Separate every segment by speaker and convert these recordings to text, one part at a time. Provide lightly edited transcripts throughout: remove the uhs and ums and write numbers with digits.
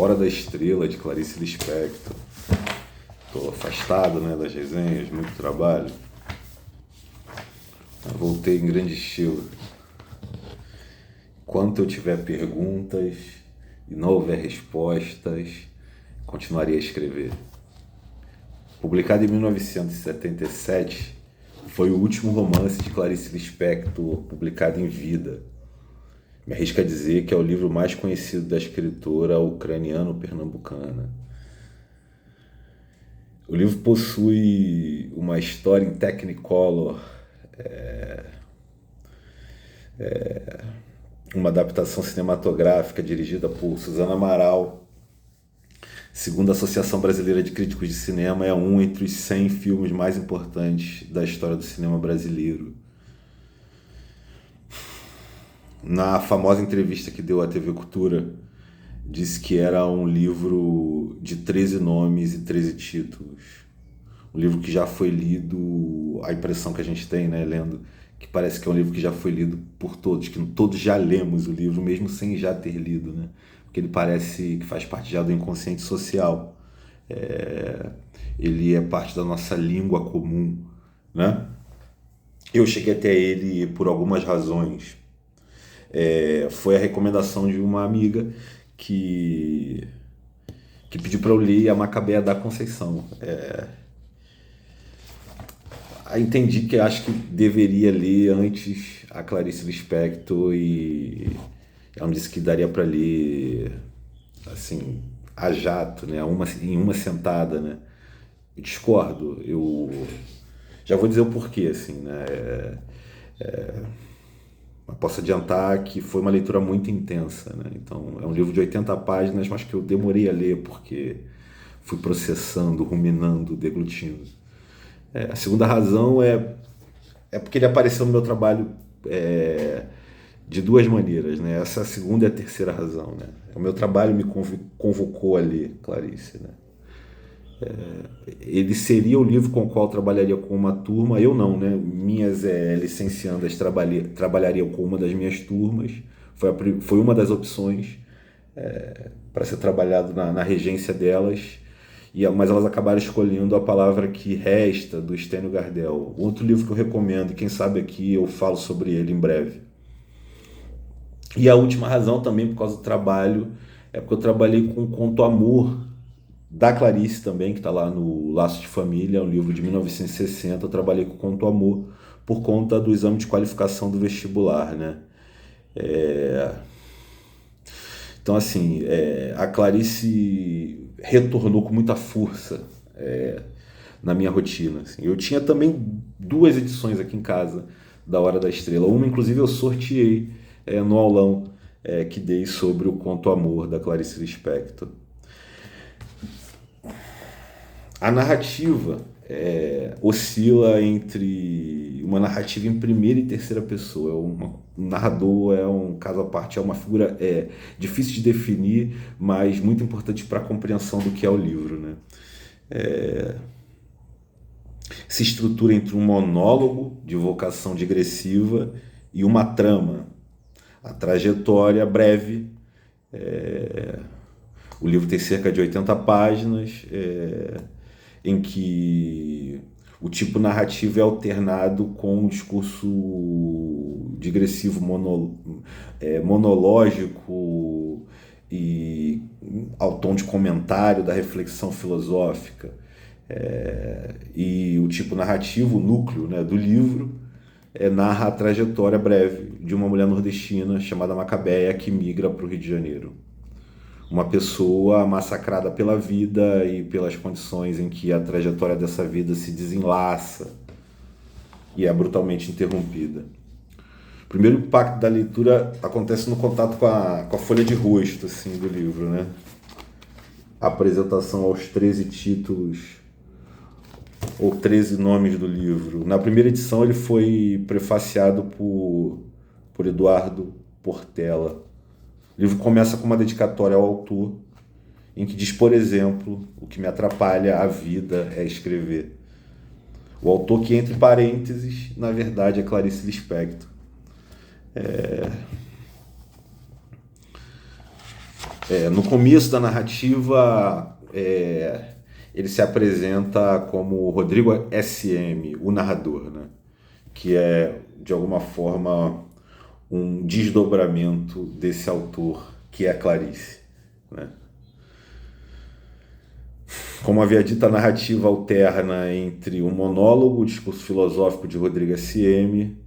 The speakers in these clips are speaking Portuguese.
Speaker 1: Hora da Estrela, de Clarice Lispector. Estou afastado, né, das resenhas, muito trabalho. Eu voltei em grande estilo. Enquanto eu tiver perguntas e não houver respostas, continuarei a escrever. Publicado em 1977, foi o último romance de Clarice Lispector publicado em vida. Me arrisco a dizer que é o livro mais conhecido da escritora ucraniano-pernambucana. O livro possui uma história em Technicolor, uma adaptação cinematográfica dirigida por Suzana Amaral. Segundo a Associação Brasileira de Críticos de Cinema, é um entre os 100 filmes mais importantes da história do cinema brasileiro. Na famosa entrevista que deu à TV Cultura, disse que era um livro de 13 nomes e 13 títulos. Um livro que já foi lido, a impressão que a gente tem, né, lendo, que parece que é um livro que já foi lido por todos, que todos já lemos o livro, mesmo sem já ter lido, né? Porque ele parece que faz parte já do inconsciente social. Ele é parte da nossa língua comum, né? Eu cheguei até ele por algumas razões. Foi a recomendação de uma amiga que pediu para eu ler A Macabeia da Conceição. Entendi que acho que deveria ler antes a Clarice Lispector e ela me disse que daria para ler assim, a jato, né? Em uma sentada, né? Eu discordo. Eu já vou dizer o porquê, assim, né? Mas posso adiantar que foi uma leitura muito intensa, né? Então, é um livro de 80 páginas, mas que eu demorei a ler porque fui processando, ruminando, deglutindo. A segunda razão é porque ele apareceu no meu trabalho de duas maneiras, né? Essa é a segunda e a terceira razão, né? O meu trabalho me convocou a ler Clarice, né? Ele seria o livro com o qual eu trabalharia com uma turma, eu não, né? Minhas licenciandas trabalhariam com uma das minhas turmas, foi uma das opções para ser trabalhado na regência delas, mas elas acabaram escolhendo A Palavra que Resta, do Stênio Gardel. Outro livro que eu recomendo, e quem sabe aqui eu falo sobre ele em breve. E a última razão também, por causa do trabalho, é porque eu trabalhei com o Conto Amor, da Clarice também, que está lá no Laço de Família, um livro de 1960. Eu trabalhei com o Conto Amor por conta do exame de qualificação do vestibular, né? Então, assim, a Clarice retornou com muita força na minha rotina. Assim. Eu tinha também 2 edições aqui em casa da Hora da Estrela. Uma, inclusive, eu sorteei no aulão que dei sobre o Conto Amor, da Clarice Lispector. A narrativa oscila entre uma narrativa em primeira e terceira pessoa. Um narrador é um caso à parte, é uma figura difícil de definir, mas muito importante para a compreensão do que é o livro, né? Se estrutura entre um monólogo de vocação digressiva e uma trama. A trajetória breve. O livro tem cerca de 80 páginas, em que o tipo narrativo é alternado com um discurso digressivo monológico e ao tom de comentário da reflexão filosófica. E o tipo narrativo, o núcleo, né, do livro, narra a trajetória breve de uma mulher nordestina chamada Macabeia que migra para o Rio de Janeiro. Uma pessoa massacrada pela vida e pelas condições em que a trajetória dessa vida se desenlaça e é brutalmente interrompida. O primeiro impacto da leitura acontece no contato com a folha de rosto assim, do livro, né? A apresentação aos 13 títulos ou 13 nomes do livro. Na primeira edição ele foi prefaciado por Eduardo Portela. O livro começa com uma dedicatória ao autor, em que diz, por exemplo, o que me atrapalha a vida é escrever. O autor que, entre parênteses, na verdade é Clarice Lispector. No começo da narrativa, ele se apresenta como Rodrigo S.M., o narrador, né? Que é, de alguma forma, um desdobramento desse autor, que é Clarice, né? Como havia dito, a narrativa alterna entre o monólogo, o discurso filosófico de Rodrigo S.M.,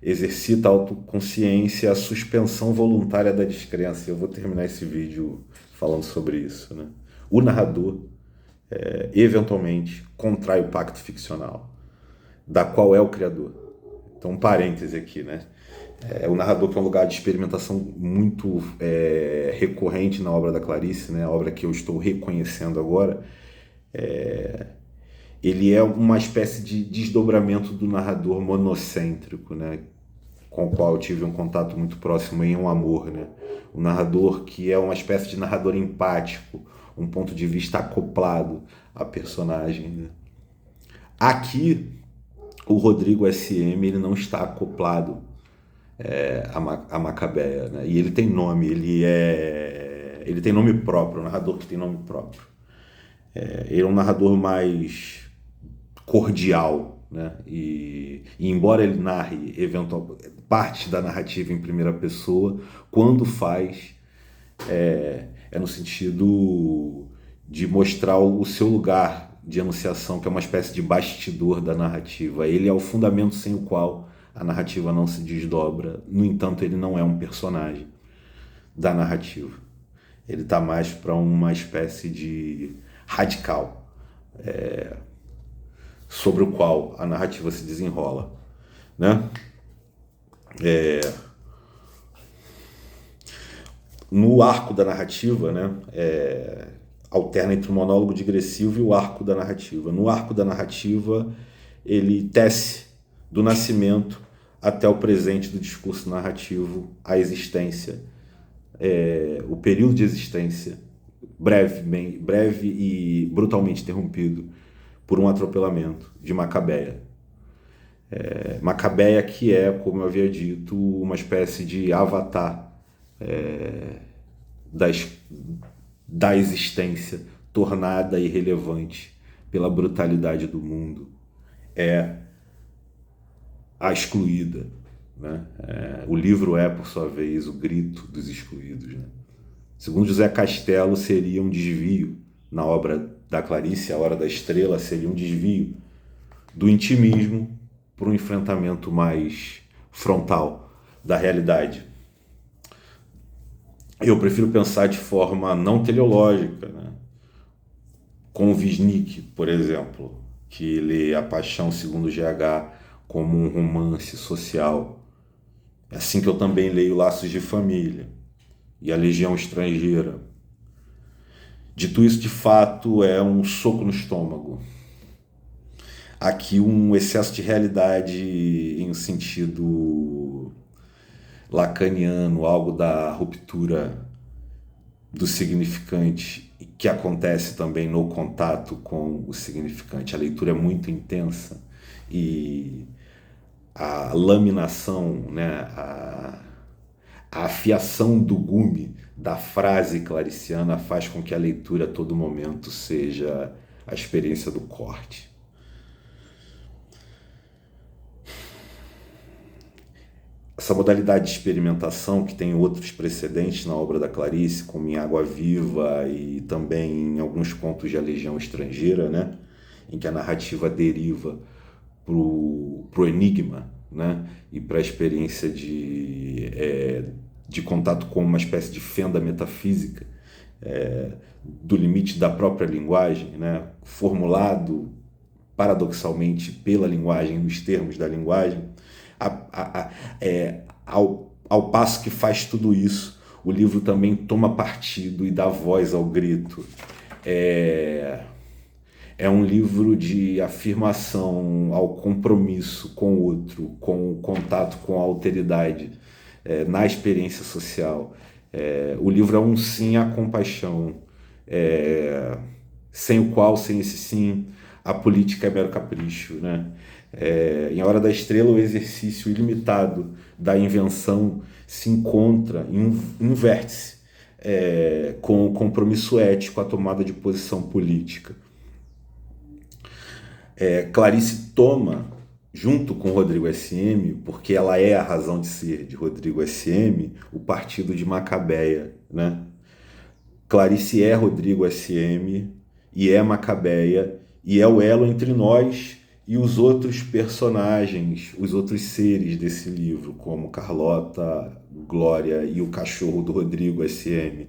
Speaker 1: exercita a autoconsciência e a suspensão voluntária da descrença. Eu vou terminar esse vídeo falando sobre isso, né? O narrador, eventualmente, contrai o pacto ficcional, da qual é o criador. Então, um parêntese aqui, né? O narrador, que é um lugar de experimentação muito recorrente na obra da Clarice, né? A obra que eu estou reconhecendo agora, ele é uma espécie de desdobramento do narrador monocêntrico, né? Com o qual eu tive um contato muito próximo em Um Amor, né? O narrador que é uma espécie de narrador empático, um ponto de vista acoplado à personagem, né? Aqui, o Rodrigo S.M. ele não está acoplado a Macabeia, né? E ele tem nome, ele tem nome próprio, um narrador que tem nome próprio. Ele é um narrador mais cordial, né? E embora ele narre parte da narrativa em primeira pessoa, quando faz é no sentido de mostrar o seu lugar de enunciação, que é uma espécie de bastidor da narrativa. Ele é o fundamento sem o qual a narrativa não se desdobra. No entanto, ele não é um personagem da narrativa. Ele está mais para uma espécie de radical sobre o qual a narrativa se desenrola, né? No arco da narrativa, né? Alterna entre o monólogo digressivo e o arco da narrativa. No arco da narrativa, ele tece do nascimento até o presente do discurso narrativo a existência, o período de existência, breve e brutalmente interrompido por um atropelamento de Macabeia. Macabeia, que é, como eu havia dito, uma espécie de avatar da existência tornada irrelevante pela brutalidade do mundo. É a excluída, né? O livro é, por sua vez, o grito dos excluídos, né? Segundo José Castelo, seria um desvio na obra da Clarice, A Hora da Estrela, seria um desvio do intimismo para um enfrentamento mais frontal da realidade. Eu prefiro pensar de forma não teleológica, né? Com o Wisnik, por exemplo, que lê A Paixão segundo GH como um romance social. É assim que eu também leio Laços de Família e A Legião Estrangeira. Dito isso, de fato, é um soco no estômago. Aqui um excesso de realidade em um sentido lacaniano, algo da ruptura do significante, que acontece também no contato com o significante. A leitura é muito intensa e a laminação, né, a afiação do gume da frase clariciana faz com que a leitura a todo momento seja a experiência do corte. Essa modalidade de experimentação, que tem outros precedentes na obra da Clarice, como em Água Viva e também em alguns contos de A Legião Estrangeira, né, em que a narrativa deriva pro enigma, né, e para a experiência de contato com uma espécie de fenda metafísica do limite da própria linguagem, né, formulado paradoxalmente pela linguagem, nos termos da linguagem. Ao passo que faz tudo isso, o livro também toma partido e dá voz ao grito. É um livro de afirmação ao compromisso com o outro, com o contato com a alteridade, na experiência social. O livro é um sim à compaixão, sem o qual, sem esse sim, a política é mero capricho, né? Em A Hora da Estrela, o exercício ilimitado da invenção se encontra em um vértice com o compromisso ético, a tomada de posição política. Clarice toma, junto com Rodrigo SM, porque ela é a razão de ser de Rodrigo SM, o partido de Macabeia, né? Clarice é Rodrigo SM e é Macabeia e é o elo entre nós e os outros personagens, os outros seres desse livro, como Carlota, Glória e o cachorro do Rodrigo SM.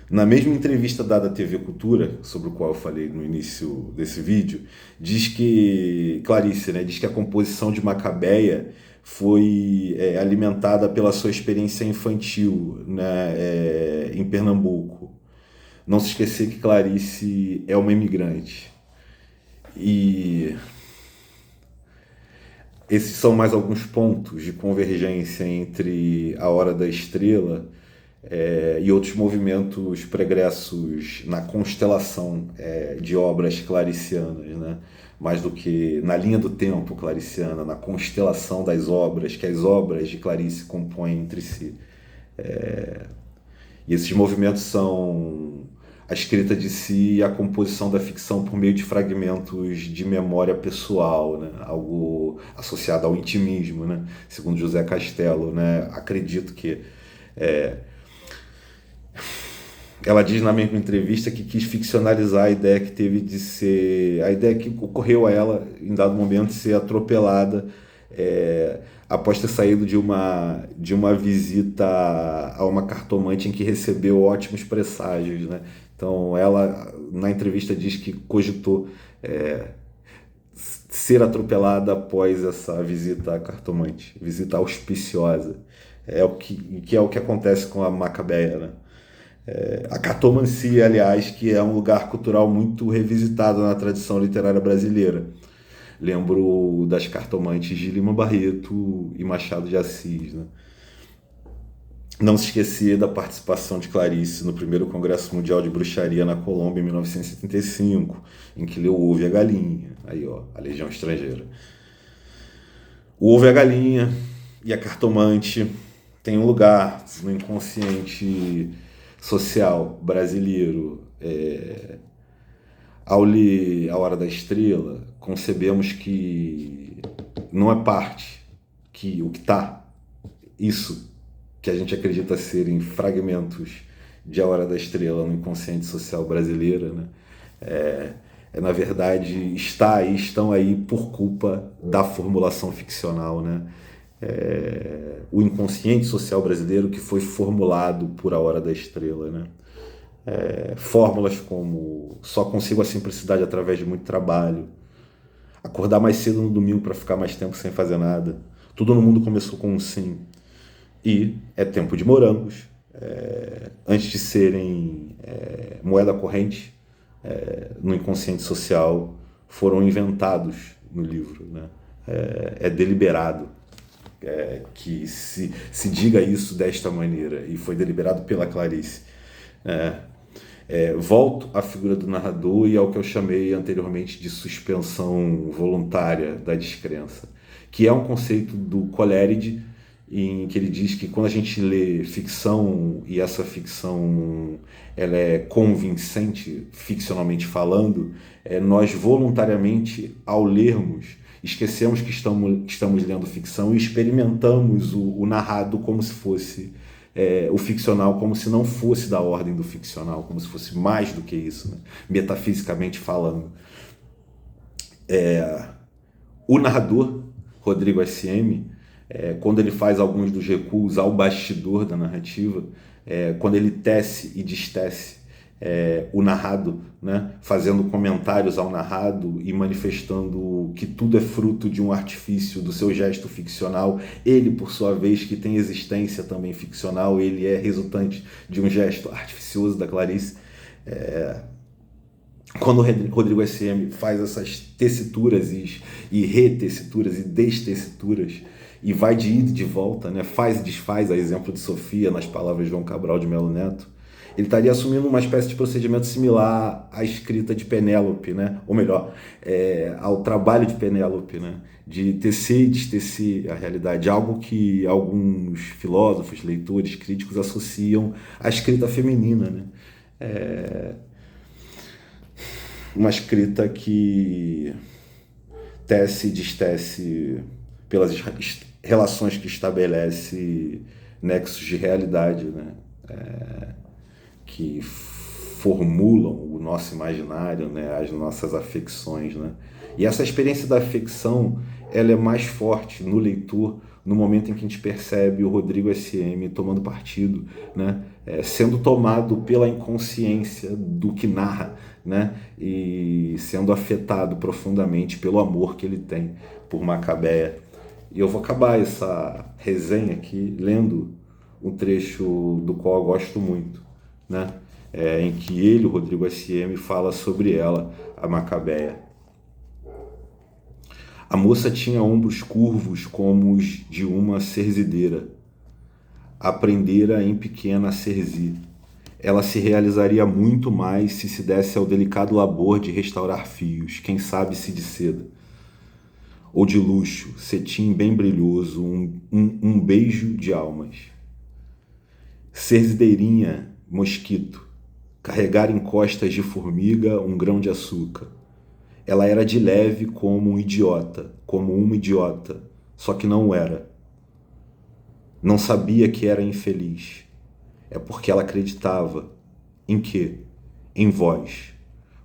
Speaker 1: Na mesma entrevista dada à TV Cultura, sobre o qual eu falei no início desse vídeo, diz que, Clarice, né, diz que a composição de Macabeia foi alimentada pela sua experiência infantil, né, em Pernambuco. Não se esquecer que Clarice é uma imigrante. E esses são mais alguns pontos de convergência entre A Hora da Estrela e outros movimentos pregressos na constelação de obras claricianas, né? Mais do que na linha do tempo clariciana, na constelação das obras, que as obras de Clarice compõem entre si. E esses movimentos são a escrita de si e a composição da ficção por meio de fragmentos de memória pessoal, né? Algo associado ao intimismo, né? Segundo José Castelo, né? Acredito que ela diz na mesma entrevista que quis ficcionalizar a ideia que teve de ser, a ideia que ocorreu a ela em dado momento de ser atropelada após ter saído de uma visita a uma cartomante em que recebeu ótimos presságios, né? Então ela na entrevista diz que cogitou ser atropelada após essa visita à cartomante, visita auspiciosa. É o que acontece com a Macabeia, né? A cartomancia, aliás, que é um lugar cultural muito revisitado na tradição literária brasileira. Lembro das cartomantes de Lima Barreto e Machado de Assis, né? Não se esquecer da participação de Clarice no primeiro Congresso Mundial de Bruxaria na Colômbia em 1975, em que leu O Ovo e a Galinha. Aí, ó, a Legião Estrangeira. O Ovo e a Galinha e a cartomante têm um lugar no inconsciente social brasileiro. Ao ler A Hora da Estrela, concebemos que não é parte, que o que está, isso que a gente acredita serem fragmentos de A Hora da Estrela no inconsciente social brasileiro, né? Na verdade, estão aí por culpa da formulação ficcional, né? O inconsciente social brasileiro que foi formulado por A Hora da Estrela, né? Fórmulas como só consigo a simplicidade através de muito trabalho, acordar mais cedo no domingo para ficar mais tempo sem fazer nada, tudo no mundo começou com um sim, e é tempo de morangos, antes de serem moeda corrente no inconsciente social, foram inventados no livro, né? É deliberado que se diga isso desta maneira, e foi deliberado pela Clarice. Volto à figura do narrador e ao que eu chamei anteriormente de suspensão voluntária da descrença, que é um conceito do Coleridge, em que ele diz que quando a gente lê ficção e essa ficção ela é convincente, ficcionalmente falando, nós voluntariamente, ao lermos, esquecemos que estamos lendo ficção e experimentamos o narrado como se fosse o ficcional, como se não fosse da ordem do ficcional, como se fosse mais do que isso, né? Metafisicamente falando. O narrador, Rodrigo SM, quando ele faz alguns dos recuos ao bastidor da narrativa, quando ele tece e destece o narrado, né, fazendo comentários ao narrado e manifestando que tudo é fruto de um artifício do seu gesto ficcional, ele, por sua vez, que tem existência também ficcional, ele é resultante de um gesto artificioso da Clarice. Quando o Rodrigo SM faz essas tessituras e retessituras e destessituras, e vai de ida e de volta, né? Faz e desfaz, a exemplo de Sofia, nas palavras de João Cabral de Melo Neto, Ele estaria assumindo uma espécie de procedimento similar à escrita de Penélope, né? Ou melhor, ao trabalho de Penélope, né? De tecer e destecer a realidade, algo que alguns filósofos, leitores, críticos associam à escrita feminina, né? Uma escrita que tece e destece pelas relações que estabelece nexos de realidade, né? Que formulam o nosso imaginário, né? As nossas afecções, né? E essa experiência da afecção, ela é mais forte no leitor no momento em que a gente percebe o Rodrigo SM tomando partido, né? Sendo tomado pela inconsciência do que narra, né? E sendo afetado profundamente pelo amor que ele tem por Macabeia. E eu vou acabar essa resenha aqui lendo um trecho do qual eu gosto muito, né? Em que ele, o Rodrigo SM, fala sobre ela, a Macabeia. A moça tinha ombros curvos como os de uma serzideira. Aprendera em pequena a serzir. Ela se realizaria muito mais se desse ao delicado labor de restaurar fios, quem sabe se de seda. Ou de luxo, cetim bem brilhoso, um beijo de almas. Serzideirinha, mosquito, carregar em costas de formiga um grão de açúcar. Ela era de leve como um idiota, como uma idiota, só que não era. Não sabia que era infeliz. É porque ela acreditava. Em quê? Em vós.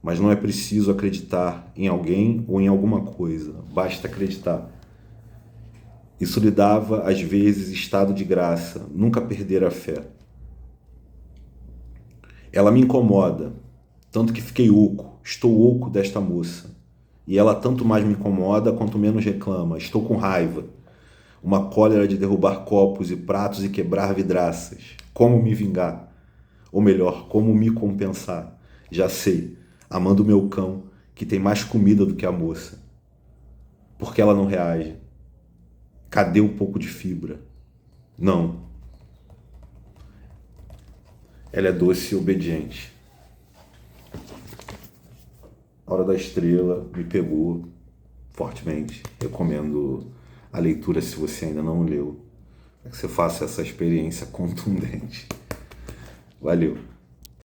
Speaker 1: Mas não é preciso acreditar em alguém ou em alguma coisa. Basta acreditar. Isso lhe dava, às vezes, estado de graça, nunca perder a fé. Ela me incomoda, tanto que fiquei oco, estou oco desta moça. E ela tanto mais me incomoda quanto menos reclama, estou com raiva. Uma cólera de derrubar copos e pratos e quebrar vidraças. Como me vingar? Ou melhor, como me compensar? Já sei, amando meu cão, que tem mais comida do que a moça. Por que ela não reage? Cadê um pouco de fibra? Não. Ela é doce e obediente. A Hora da Estrela me pegou fortemente. Recomendo a leitura se você ainda não leu. É que você faça essa experiência contundente. Valeu.